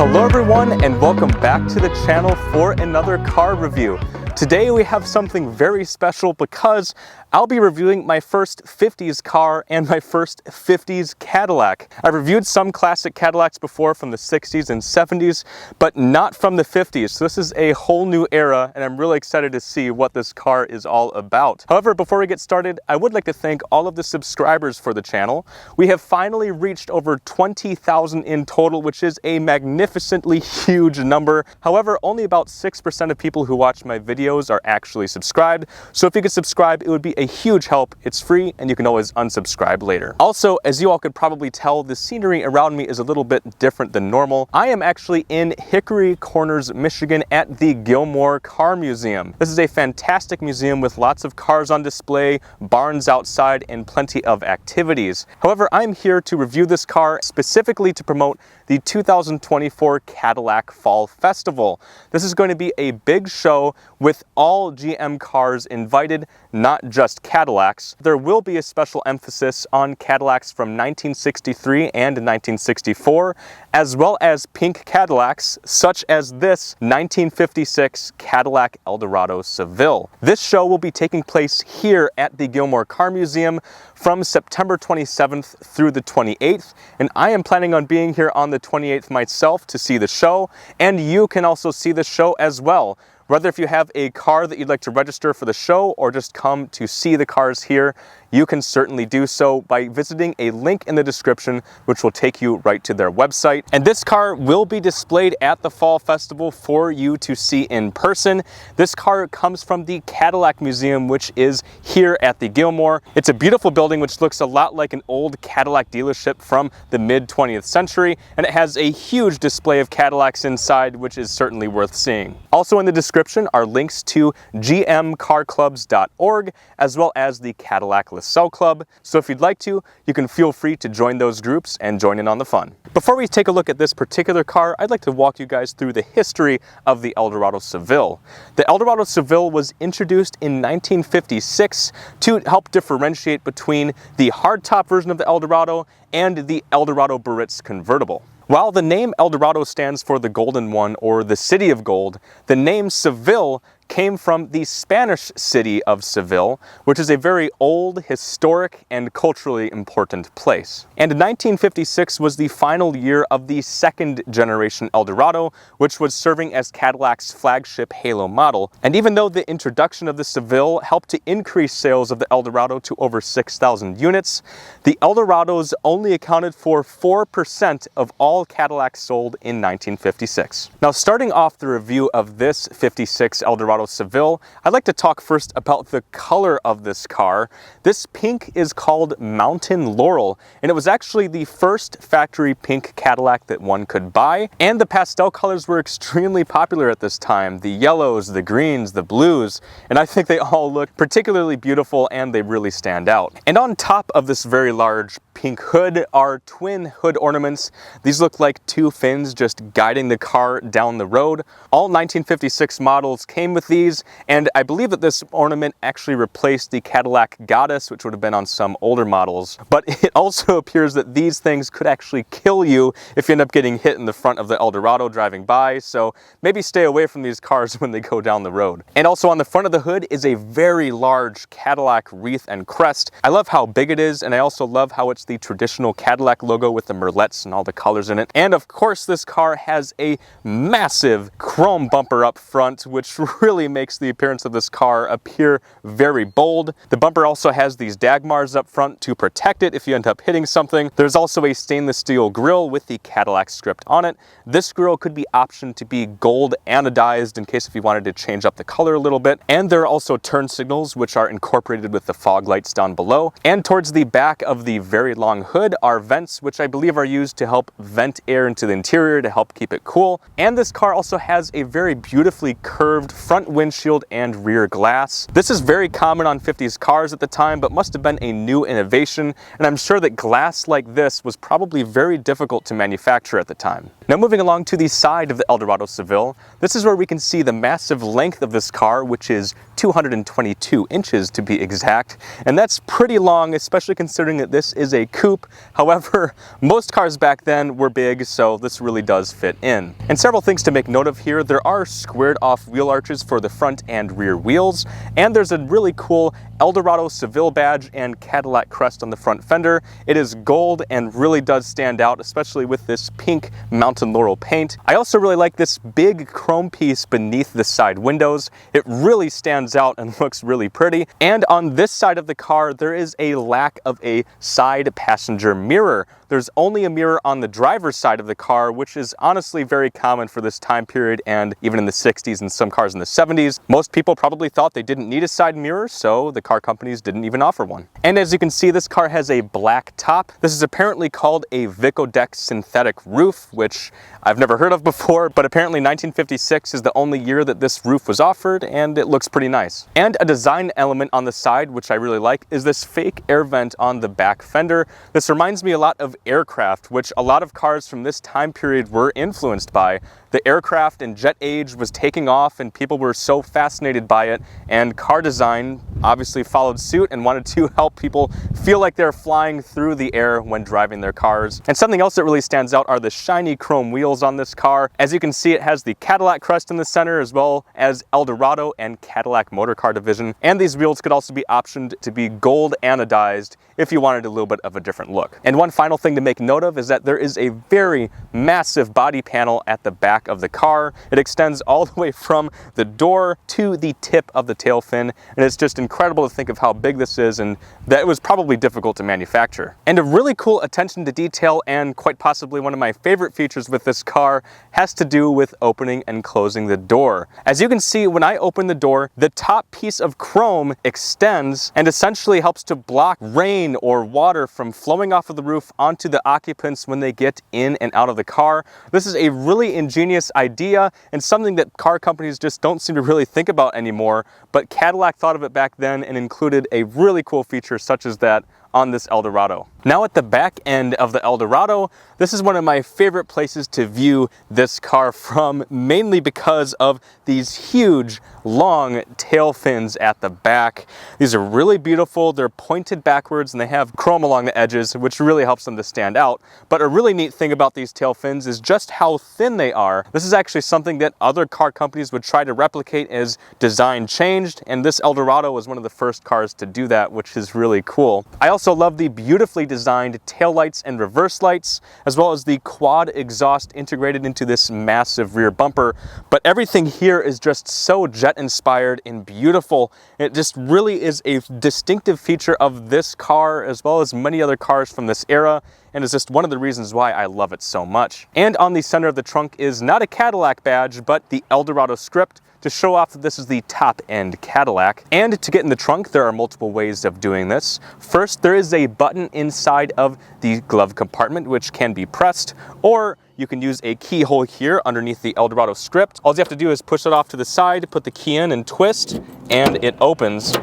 Hello everyone and welcome back to the channel for another car review. Today we have something very special because I'll be reviewing my first 50s car and my first 50s Cadillac. I've reviewed some classic Cadillacs before from the 60s and 70s, but not from the 50s. So this is a whole new era and I'm really excited to see what this car is all about. However, before we get started, I would like to thank all of the subscribers for the channel. We have finally reached over 20,000 in total, which is a magnificently huge number. However, only about 6% of people who watch my videos are actually subscribed. So if you could subscribe, it would be a huge help. It's free and you can always unsubscribe later. Also, as you all could probably tell, the scenery around me is a little bit different than normal. I am actually in Hickory Corners, Michigan at the Gilmore Car Museum. This is a fantastic museum with lots of cars on display, barns outside, and plenty of activities. However, I'm here to review this car specifically to promote the 2024 Cadillac Fall Festival. This is going to be a big show with all GM cars invited, not just Cadillacs. There will be a special emphasis on Cadillacs from 1963 and 1964, as well as pink Cadillacs, such as this 1956 Cadillac Eldorado Seville. This show will be taking place here at the Gilmore Car Museum from September 27th through the 28th, and I am planning on being here on the 28th myself to see the show, and you can also see the show as well. Whether if you have a car that you'd like to register for the show or just come to see the cars here, you can certainly do so by visiting a link in the description, which will take you right to their website. And this car will be displayed at the Fall Festival for you to see in person. This car comes from the Cadillac Museum, which is here at the Gilmore. It's a beautiful building which looks a lot like an old Cadillac dealership from the mid-20th century, and it has a huge display of Cadillacs inside, which is certainly worth seeing. Also in the description are links to gmcarclubs.org as well as the Cadillac LaSalle Club, so if you'd like to, you can feel free to join those groups and join in on the fun. Before we take a look at this particular car, I'd like to walk you guys through the history of the Eldorado Seville. The Eldorado Seville was introduced in 1956 to help differentiate between the hardtop version of the Eldorado and the Eldorado Baritz convertible. While the name Eldorado stands for the Golden One or the City of Gold, the name Seville came from the Spanish city of Seville, which is a very old, historic, and culturally important place. And 1956 was the final year of the second generation Eldorado, which was serving as Cadillac's flagship halo model. And even though the introduction of the Seville helped to increase sales of the Eldorado to over 6,000 units, the Eldorados only accounted for 4% of all Cadillacs sold in 1956. Now, starting off the review of this 56 Eldorado Seville, I'd like to talk first about the color of this car. This pink is called Mountain Laurel, and it was actually the first factory pink Cadillac that one could buy, and the pastel colors were extremely popular at this time. The yellows, the greens, the blues, and I think they all look particularly beautiful and they really stand out. And on top of this very large pink hood are twin hood ornaments. These look like two fins just guiding the car down the road. All 1956 models came with these, and I believe that this ornament actually replaced the Cadillac Goddess, which would have been on some older models. But it also appears that these things could actually kill you if you end up getting hit in the front of the Eldorado driving by, so maybe stay away from these cars when they go down the road. And also on the front of the hood is a very large Cadillac wreath and crest. I love how big it is, and I also love how it's the traditional Cadillac logo with the merlettes and all the colors in it. And of course, this car has a massive chrome bumper up front, which really makes the appearance of this car appear very bold. The bumper also has these Dagmars up front to protect it if you end up hitting something. There's also a stainless steel grille with the Cadillac script on it. This grille could be optioned to be gold anodized in case if you wanted to change up the color a little bit. And there are also turn signals which are incorporated with the fog lights down below. And towards the back of the very long hood are vents, which I believe are used to help vent air into the interior to help keep it cool. And this car also has a very beautifully curved front windshield and rear glass. This is very common on 50s cars at the time, but must have been a new innovation, and I'm sure that glass like this was probably very difficult to manufacture at the time. Now moving along to the side of the Eldorado Seville, this is where we can see the massive length of this car, which is 222 inches to be exact. And that's pretty long, especially considering that this is a coupe. However, most cars back then were big, so this really does fit in. And several things to make note of here. There are squared off wheel arches for the front and rear wheels, and there's a really cool Eldorado Seville badge and Cadillac crest on the front fender. It is gold and really does stand out, especially with this pink Mountain Laurel paint. I also really like this big chrome piece beneath the side windows. It really stands out and looks really pretty. And on this side of the car, there is a lack of a side passenger mirror. There's only a mirror on the driver's side of the car, which is honestly very common for this time period, and even in the 60s and some cars in the 70s. Most people probably thought they didn't need a side mirror, so the car companies didn't even offer one. And as you can see, this car has a black top. This is apparently called a Vicodex synthetic roof, which I've never heard of before, but apparently 1956 is the only year that this roof was offered, and it looks pretty nice. And a design element on the side, which I really like, is this fake air vent on the back fender. This reminds me a lot of aircraft, which a lot of cars from this time period were influenced by. The aircraft and jet age was taking off, and people were so fascinated by it, and car design obviously followed suit and wanted to help people feel like they're flying through the air when driving their cars. And something else that really stands out are the shiny chrome wheels on this car. As you can see, it has the Cadillac crest in the center, as well as Eldorado and Cadillac Motor Car Division. And these wheels could also be optioned to be gold anodized if you wanted a little bit of a different look. And one final thing to make note of is that there is a very massive body panel at the back of the car. It extends all the way from the door to the tip of the tail fin, and it's just incredible to think of how big this is, and that it was probably difficult to manufacture. And a really cool attention to detail, and quite possibly one of my favorite features with this car, has to do with opening and closing the door. As you can see, when I open the door, the top piece of chrome extends and essentially helps to block rain or water from flowing off of the roof onto the occupants when they get in and out of the car. This is a really ingenious idea and something that car companies just don't seem to really think about anymore, but Cadillac thought of it back then and included a really cool feature such as that on this Eldorado. Now at the back end of the Eldorado, this is one of my favorite places to view this car from, mainly because of these huge, long tail fins at the back. These are really beautiful. They're pointed backwards and they have chrome along the edges, which really helps them to stand out. But a really neat thing about these tail fins is just how thin they are. This is actually something that other car companies would try to replicate as design changed, and this Eldorado was one of the first cars to do that, which is really cool. I also love the beautifully designed taillights and reverse lights, as well as the quad exhaust integrated into this massive rear bumper. But everything here is just so jet inspired and beautiful. It just really is a distinctive feature of this car, as well as many other cars from this era, and is just one of the reasons why I love it so much. And on the center of the trunk is not a Cadillac badge, but the Eldorado script, to show off that this is the top-end Cadillac. And to get in the trunk, there are multiple ways of doing this. First, there is a button inside of the glove compartment which can be pressed, or you can use a keyhole here underneath the Eldorado script. All you have to do is push it off to the side, put the key in and twist, and it opens.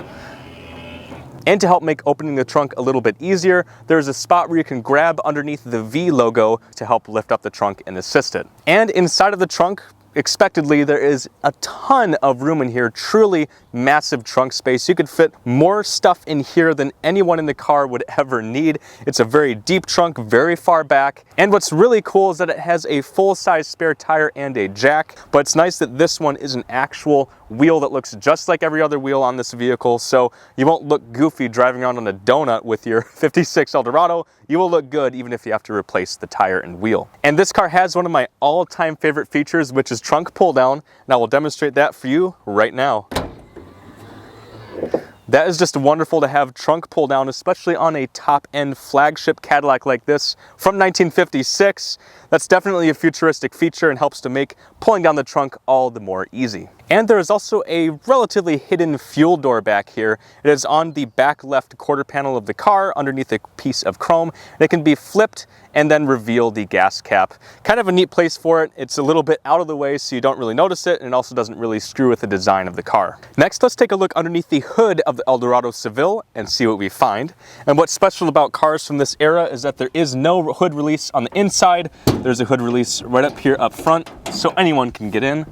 And to help make opening the trunk a little bit easier, there's a spot where you can grab underneath the V logo to help lift up the trunk and assist it. And inside of the trunk, expectedly, there is a ton of room in here, truly massive trunk space. You could fit more stuff in here than anyone in the car would ever need. It's a very deep trunk, very far back. And what's really cool is that it has a full-size spare tire and a jack, but it's nice that this one is an actual wheel that looks just like every other wheel on this vehicle, so you won't look goofy driving around on a donut with your 56 Eldorado. You will look good even if you have to replace the tire and wheel. And this car has one of my all-time favorite features, which is trunk pull down, and I will demonstrate that for you right now. That is just wonderful to have trunk pull down, especially on a top-end flagship Cadillac like this from 1956. That's definitely a futuristic feature and helps to make pulling down the trunk all the more easy. And there is also a relatively hidden fuel door back here. It is on the back left quarter panel of the car underneath a piece of chrome. It can be flipped and then reveal the gas cap. Kind of a neat place for it. It's a little bit out of the way so you don't really notice it, and it also doesn't really screw with the design of the car. Next, let's take a look underneath the hood of the the Eldorado Seville and see what we find. And what's special about cars from this era is that there is no hood release on the inside. There's a hood release right up here up front, so anyone can get in.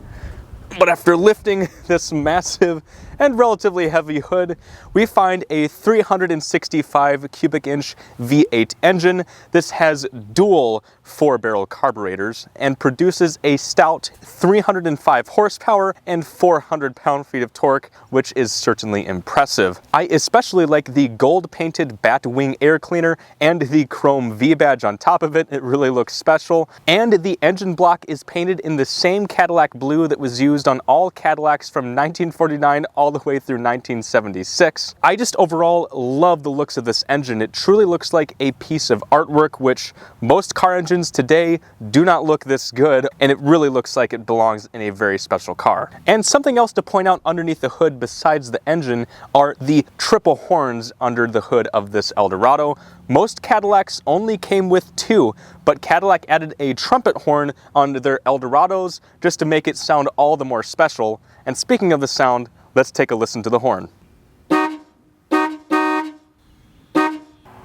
But after lifting this massive and relatively heavy hood, we find a 365 cubic inch V8 engine. This has dual 4-barrel carburetors and produces a stout 305 horsepower and 400 pound-feet of torque, which is certainly impressive. I especially like the gold-painted Batwing air cleaner and the chrome V badge on top of it. It really looks special. And the engine block is painted in the same Cadillac blue that was used on all Cadillacs from 1949 all the way through 1976. I just overall love the looks of this engine. It truly looks like a piece of artwork, which most car engines today do not look this good, and it really looks like it belongs in a very special car. And something else to point out underneath the hood besides the engine are the triple horns under the hood of this Eldorado. Most Cadillacs only came with 2, but Cadillac added a trumpet horn onto their Eldorados just to make it sound all the more special. And speaking of the sound, let's take a listen to the horn.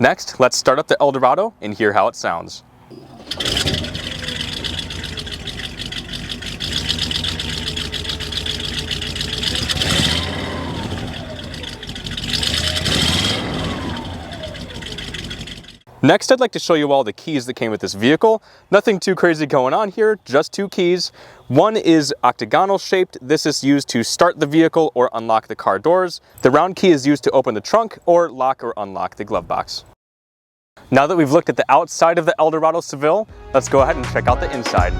Next, let's start up the Eldorado and hear how it sounds. Next, I'd like to show you all the keys that came with this vehicle. Nothing too crazy going on here, just 2 keys. One is octagonal shaped. This is used to start the vehicle or unlock the car doors. The round key is used to open the trunk or lock or unlock the glove box. Now that we've looked at the outside of the Eldorado Seville, let's go ahead and check out the inside.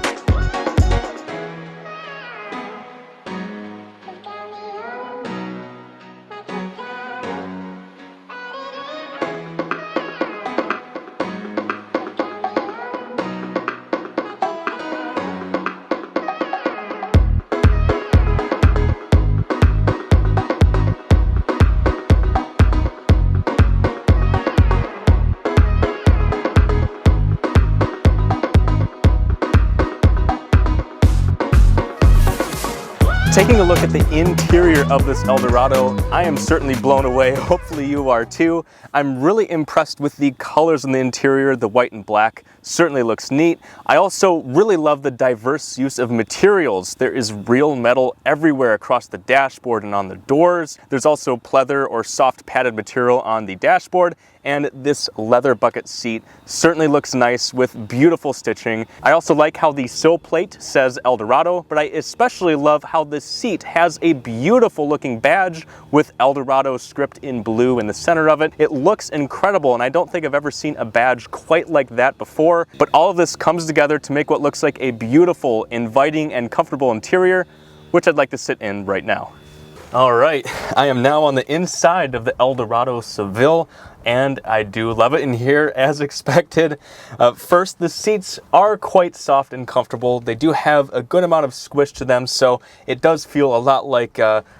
Taking a look at the interior of this Eldorado, I am certainly blown away. Hopefully you are too. I'm really impressed with the colors in the interior. The white and black certainly looks neat. I also really love the diverse use of materials. There is real metal everywhere across the dashboard and on the doors. There's also pleather or soft padded material on the dashboard, and this leather bucket seat certainly looks nice with beautiful stitching. I also like how the sill plate says Eldorado, but I especially love how the seat has a beautiful looking badge with Eldorado script in blue in the center of it. It looks incredible, and I don't think I've ever seen a badge quite like that before, but all of this comes together to make what looks like a beautiful, inviting, and comfortable interior, which I'd like to sit in right now. All right, I am now on the inside of the Eldorado Seville, and I do love it in here as expected. First, the seats are quite soft and comfortable. They do have a good amount of squish to them, so it does feel a lot like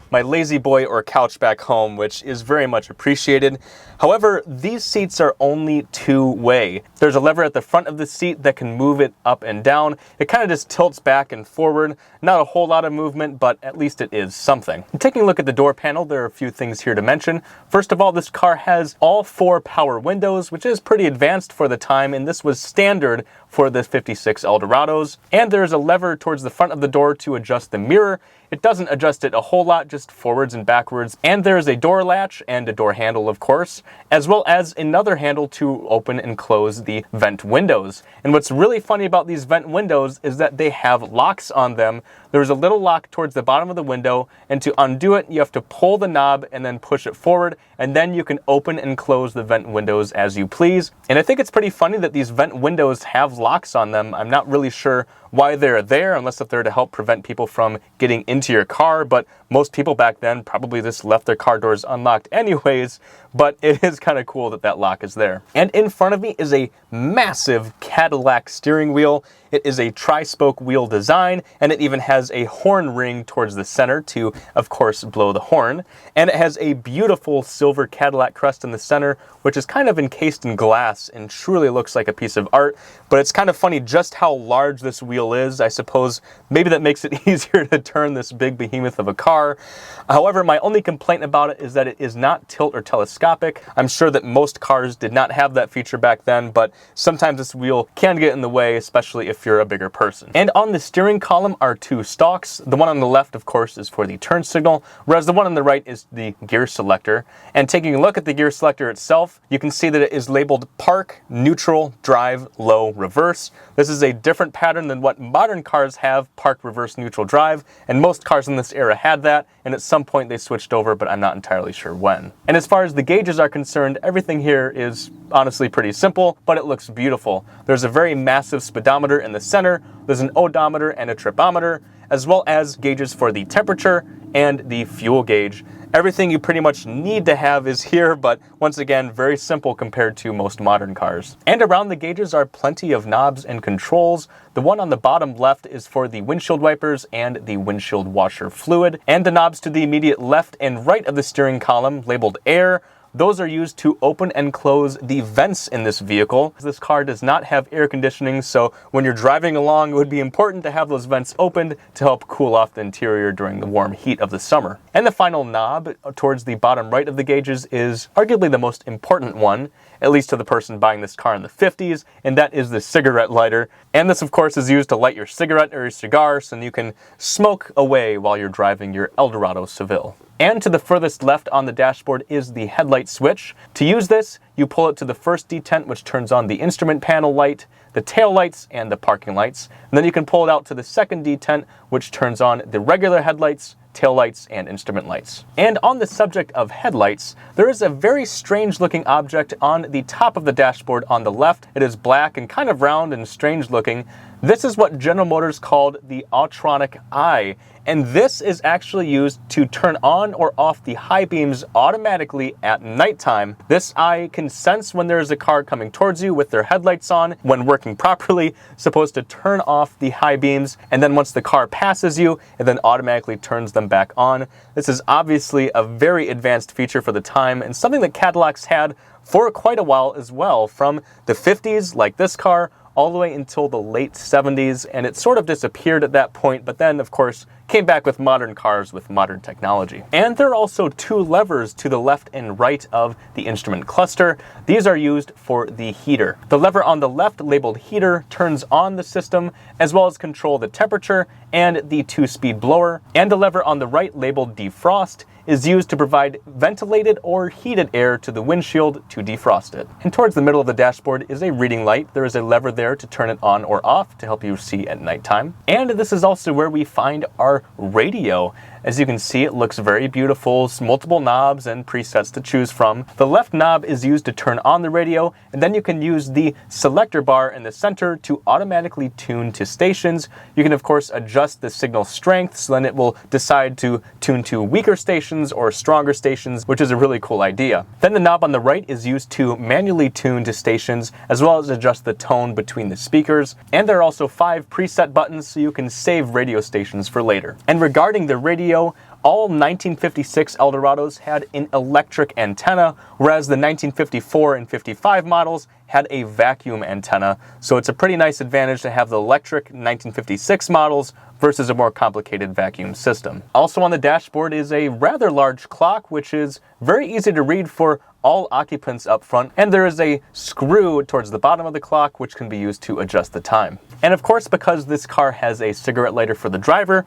my lazy boy or couch back home, which is very much appreciated. However, these seats are only 2-way. There's a lever at the front of the seat that can move it up and down. It kind of just tilts back and forward. Not a whole lot of movement, but at least it is something. Taking a look at the door panel, there are a few things here to mention. First of all, this car has all 4 power windows, which is pretty advanced for the time, and this was standard for the 56 Eldorados. And there's a lever towards the front of the door to adjust the mirror. It doesn't adjust it a whole lot, just forwards and backwards. And there's a door latch and a door handle, of course, as well as another handle to open and close the vent windows. And what's really funny about these vent windows is that they have locks on them. There's a little lock towards the bottom of the window, and to undo it, you have to pull the knob and then push it forward, and then you can open and close the vent windows as you please. And I think it's pretty funny that these vent windows have locks on them. I'm not really sure why they're there, unless if they're to help prevent people from getting into your car, but most people back then probably just left their car doors unlocked anyways, but it is kind of cool that that lock is there. And in front of me is a massive Cadillac steering wheel. It is a tri-spoke wheel design, and it even has has a horn ring towards the center to, of course, blow the horn. And it has a beautiful silver Cadillac crest in the center, which is kind of encased in glass and truly looks like a piece of art. But it's kind of funny just how large this wheel is. I suppose maybe that makes it easier to turn this big behemoth of a car. However, my only complaint about it is that it is not tilt or telescopic. I'm sure that most cars did not have that feature back then, but sometimes this wheel can get in the way, especially if you're a bigger person. And on the steering column are two stalks. The one on the left, of course, is for the turn signal, whereas the one on the right is the gear selector. And taking a look at the gear selector itself, you can see that it is labeled park, neutral, drive, low, reverse. This is a different pattern than what modern cars have, park, reverse, neutral, drive, and most cars in this era had that, and at some point they switched over, but I'm not entirely sure when. And as far as the gauges are concerned, everything here is honestly pretty simple, but it looks beautiful. There's a very massive speedometer in the center, there's an odometer and a tripometer, as well as gauges for the temperature and the fuel gauge. Everything you pretty much need to have is here, but once again, very simple compared to most modern cars. And around the gauges are plenty of knobs and controls. The one on the bottom left is for the windshield wipers and the windshield washer fluid. And the knobs to the immediate left and right of the steering column, labeled air, those are used to open and close the vents in this vehicle. This car does not have air conditioning, so when you're driving along, it would be important to have those vents opened to help cool off the interior during the warm heat of the summer. And the final knob towards the bottom right of the gauges is arguably the most important one, at least to the person buying this car in the 50s, and that is the cigarette lighter. And this, of course, is used to light your cigarette or your cigar so you can smoke away while you're driving your Eldorado Seville. And to the furthest left on the dashboard is the headlight switch. To use this, you pull it to the first detent, which turns on the instrument panel light, the tail lights, and the parking lights. And then you can pull it out to the second detent, which turns on the regular headlights, tail lights, and instrument lights. And on the subject of headlights, there is a very strange looking object on the top of the dashboard on the left. It is black and kind of round and strange looking. This is what General Motors called the Autronic Eye, and this is actually used to turn on or off the high beams automatically at nighttime. This eye can sense when there is a car coming towards you with their headlights on. When working properly, supposed to turn off the high beams, and then once the car passes you, it then automatically turns them back on. This is obviously a very advanced feature for the time, and something that Cadillacs had for quite a while as well, from the 50s, like this car, all the way until the late 70s, and it sort of disappeared at that point, but then, of course, came back with modern cars with modern technology. And there are also two levers to the left and right of the instrument cluster. These are used for the heater. The lever on the left, labeled heater, turns on the system, as well as control the temperature and the 2-speed blower. And the lever on the right, labeled defrost, is used to provide ventilated or heated air to the windshield to defrost it. And towards the middle of the dashboard is a reading light. There is a lever there to turn it on or off to help you see at nighttime. And this is also where we find our radio. As you can see, it looks very beautiful, multiple knobs and presets to choose from. The left knob is used to turn on the radio, and then you can use the selector bar in the center to automatically tune to stations. You can, of course, adjust the signal strength, so then it will decide to tune to weaker stations or stronger stations, which is a really cool idea. Then the knob on the right is used to manually tune to stations, as well as adjust the tone between the speakers. And there are also 5 preset buttons, so you can save radio stations for later. And regarding the radio, all 1956 Eldorados had an electric antenna, whereas the 1954 and 55 models had a vacuum antenna. So it's a pretty nice advantage to have the electric 1956 models versus a more complicated vacuum system. Also on the dashboard is a rather large clock, which is very easy to read for all occupants up front, and there is a screw towards the bottom of the clock which can be used to adjust the time. And of course, because this car has a cigarette lighter for the driver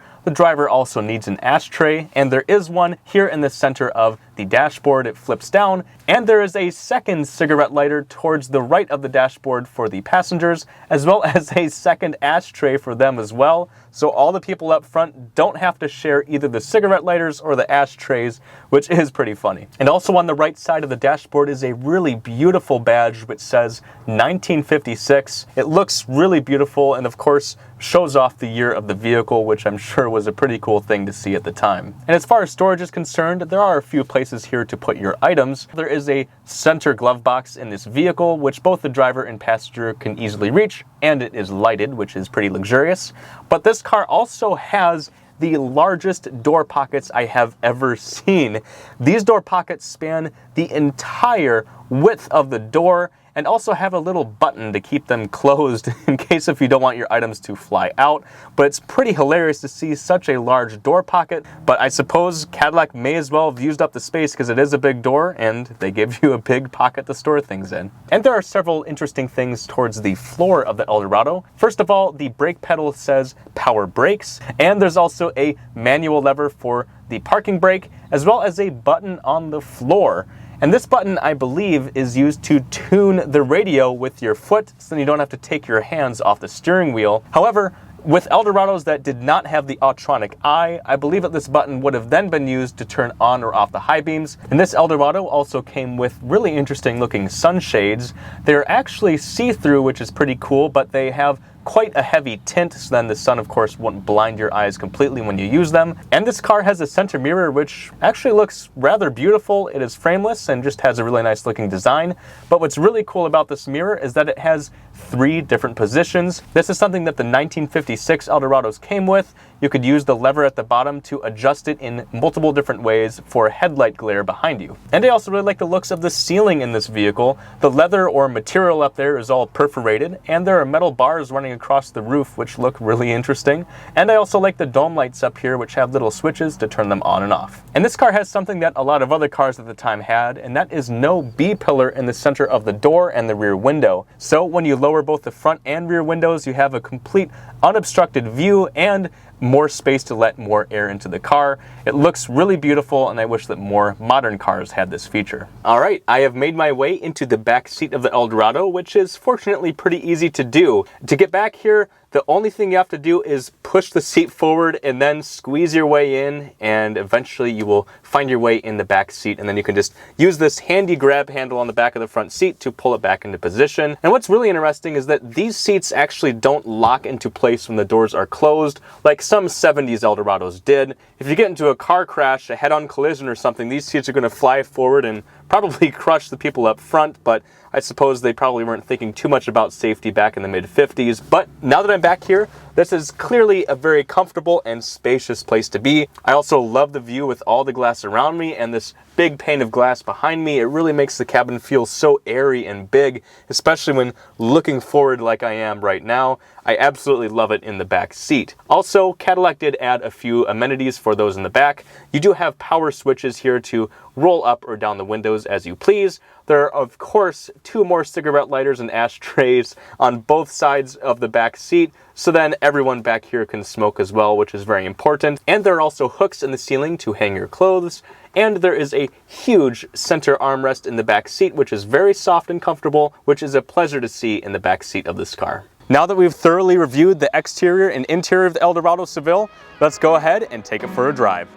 also needs an ashtray, and there is one here in the center of the dashboard. It flips down, and there is a second cigarette lighter towards the right of the dashboard for the passengers, as well as a second ashtray for them as well. So all the people up front don't have to share either the cigarette lighters or the ashtrays, which is pretty funny. And also on the right side of the dashboard is a really beautiful badge which says 1956. It looks really beautiful and of course shows off the year of the vehicle, which I'm sure was a pretty cool thing to see at the time. And as far as storage is concerned, there are a few places here to put your items. There is a center glove box in this vehicle, which both the driver and passenger can easily reach, and it is lighted, which is pretty luxurious. But this car also has the largest door pockets I have ever seen. These door pockets span the entire width of the door and also have a little button to keep them closed in case if you don't want your items to fly out. But it's pretty hilarious to see such a large door pocket. But I suppose Cadillac may as well have used up the space because it is a big door and they give you a big pocket to store things in. And there are several interesting things towards the floor of the Eldorado. First of all, the brake pedal says power brakes, and there's also a manual lever for the parking brake, as well as a button on the floor. And this button, I believe, is used to tune the radio with your foot, so then you don't have to take your hands off the steering wheel. However, with Eldorados that did not have the Autronic eye, I believe that this button would have then been used to turn on or off the high beams. And this Eldorado also came with really interesting looking sunshades. They're actually see-through, which is pretty cool, but they have quite a heavy tint, so then the sun of course won't blind your eyes completely when you use them. And this car has a center mirror which actually looks rather beautiful. It is frameless and just has a really nice looking design. But what's really cool about this mirror is that it has 3 different positions. This is something that the 1956 Eldorados came with. You could use the lever at the bottom to adjust it in multiple different ways for headlight glare behind you. And I also really like the looks of the ceiling in this vehicle. The leather or material up there is all perforated, and there are metal bars running across the roof which look really interesting. And I also like the dome lights up here which have little switches to turn them on and off. And this car has something that a lot of other cars at the time had, and that is no B-pillar in the center of the door and the rear window. So when you lower both the front and rear windows, you have a complete unobstructed view and more space to let more air into the car. It looks really beautiful, and I wish that more modern cars had this feature. All right, I have made my way into the back seat of the Eldorado, which is fortunately pretty easy to do. To get back here, the only thing you have to do is push the seat forward and then squeeze your way in, and eventually you will find your way in the back seat, and then you can just use this handy grab handle on the back of the front seat to pull it back into position. And what's really interesting is that these seats actually don't lock into place when the doors are closed like some 70s Eldorados did. If you get into a car crash, a head-on collision or something, these seats are going to fly forward and probably crush the people up front, but I suppose they probably weren't thinking too much about safety back in the mid-50s. But now that I'm back here, this is clearly a very comfortable and spacious place to be. I also love the view with all the glass around me and this big pane of glass behind me. It really makes the cabin feel so airy and big, especially when looking forward like I am right now. I absolutely love it in the back seat. Also, Cadillac did add a few amenities for those in the back. You do have power switches here to roll up or down the windows as you please. There are, of course, 2 more cigarette lighters and ashtrays on both sides of the back seat, so then everyone back here can smoke as well, which is very important. And there are also hooks in the ceiling to hang your clothes. And there is a huge center armrest in the back seat, which is very soft and comfortable, which is a pleasure to see in the back seat of this car. Now that we've thoroughly reviewed the exterior and interior of the Eldorado Seville, let's go ahead and take it for a drive.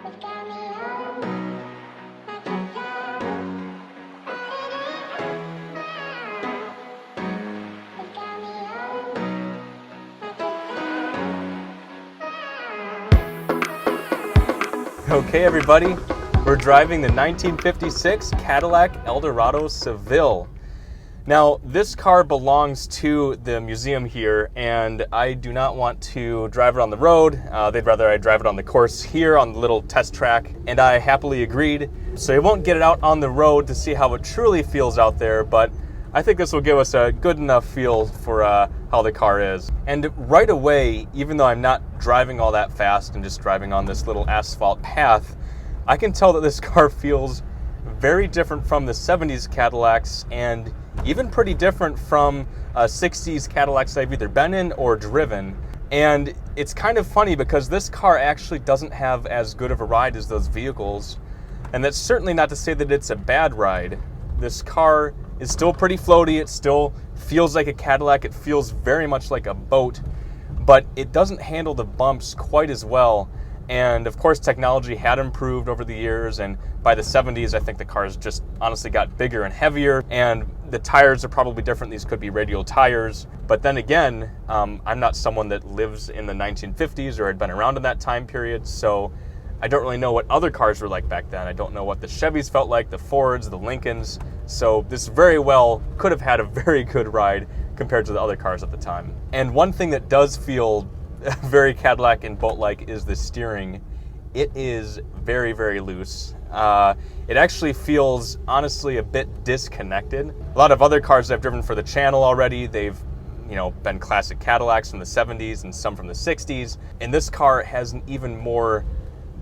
Okay everybody, we're driving the 1956 Cadillac Eldorado Seville. Now, this car belongs to the museum here, and I do not want to drive it on the road. They'd rather I drive it on the course here on the little test track, and I happily agreed. So I won't get it out on the road to see how it truly feels out there, but I think this will give us a good enough feel for how the car is. And right away, even though I'm not driving all that fast and just driving on this little asphalt path, I can tell that this car feels very different from the 70s Cadillacs, and even pretty different from 60s Cadillacs I've either been in or driven. And it's kind of funny because this car actually doesn't have as good of a ride as those vehicles. And that's certainly not to say that it's a bad ride. This car is still pretty floaty. It still feels like a Cadillac. It feels very much like a boat, but it doesn't handle the bumps quite as well And of course, technology had improved over the years, and by the 70s, I think the cars just honestly got bigger and heavier, and the tires are probably different. These could be radial tires. But then again, I'm not someone that lives in the 1950s or had been around in that time period, so I don't really know what other cars were like back then. I don't know what the Chevys felt like, the Fords, the Lincolns. So this very well could have had a very good ride compared to the other cars at the time. And one thing that does feel very Cadillac and boat-like is the steering. It is very, very loose. It actually feels, honestly, a bit disconnected. A lot of other cars I've driven for the channel already, they've been classic Cadillacs from the 70s and some from the 60s. And this car has an even more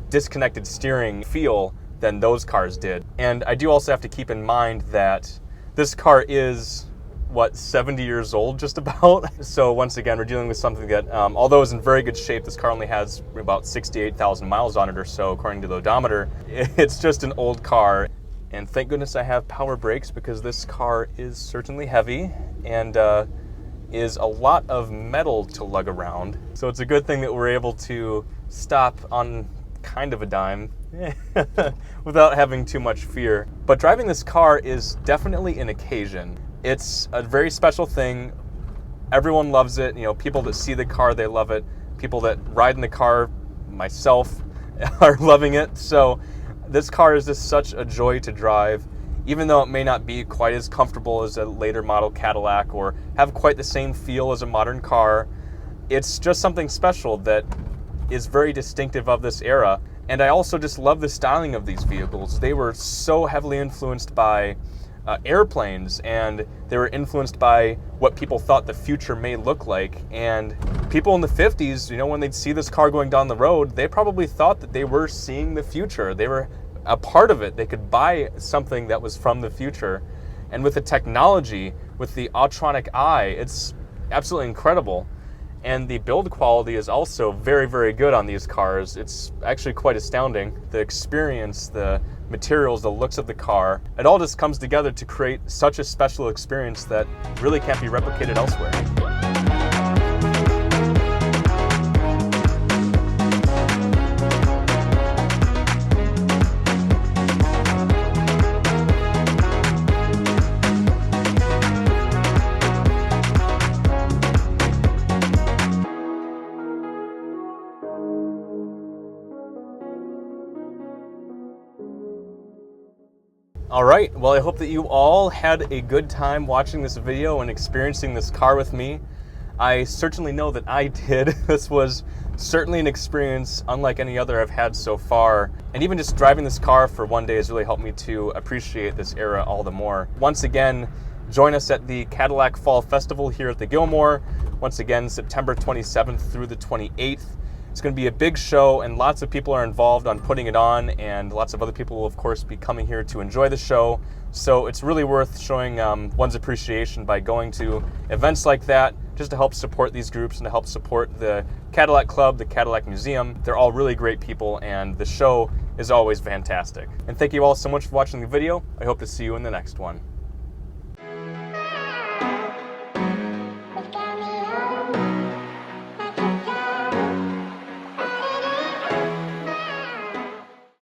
disconnected steering feel than those cars did. And I do also have to keep in mind that this car is, 70 years old just about. So once again, we're dealing with something that, although it's in very good shape, this car only has about 68,000 miles on it or so, according to the odometer. It's just an old car. And thank goodness I have power brakes, because this car is certainly heavy and is a lot of metal to lug around. So it's a good thing that we're able to stop on kind of a dime without having too much fear. But driving this car is definitely an occasion. It's a very special thing. Everyone loves it. People that see the car, they love it. People that ride in the car, myself, are loving it. So this car is just such a joy to drive, even though it may not be quite as comfortable as a later model Cadillac or have quite the same feel as a modern car. It's just something special that is very distinctive of this era. And I also just love the styling of these vehicles. They were so heavily influenced by airplanes, and they were influenced by what people thought the future may look like. And people in the 50s, when they'd see this car going down the road, they probably thought that they were seeing the future. They were a part of it. They could buy something that was from the future. And with the technology, with the Autronic Eye, it's absolutely incredible. And the build quality is also very, very good on these cars. It's actually quite astounding. The experience, the materials, the looks of the car, it all just comes together to create such a special experience that really can't be replicated elsewhere. All right, well, I hope that you all had a good time watching this video and experiencing this car with me. I certainly know that I did. This was certainly an experience unlike any other I've had so far. And even just driving this car for one day has really helped me to appreciate this era all the more. Once again, join us at the Cadillac Fall Festival here at the Gilmore. Once again, September 27th through the 28th. It's going to be a big show, and lots of people are involved on putting it on, and lots of other people will, of course, be coming here to enjoy the show. So it's really worth showing one's appreciation by going to events like that, just to help support these groups and to help support the Cadillac Club, the Cadillac Museum. They're all really great people, and the show is always fantastic. And thank you all so much for watching the video. I hope to see you in the next one.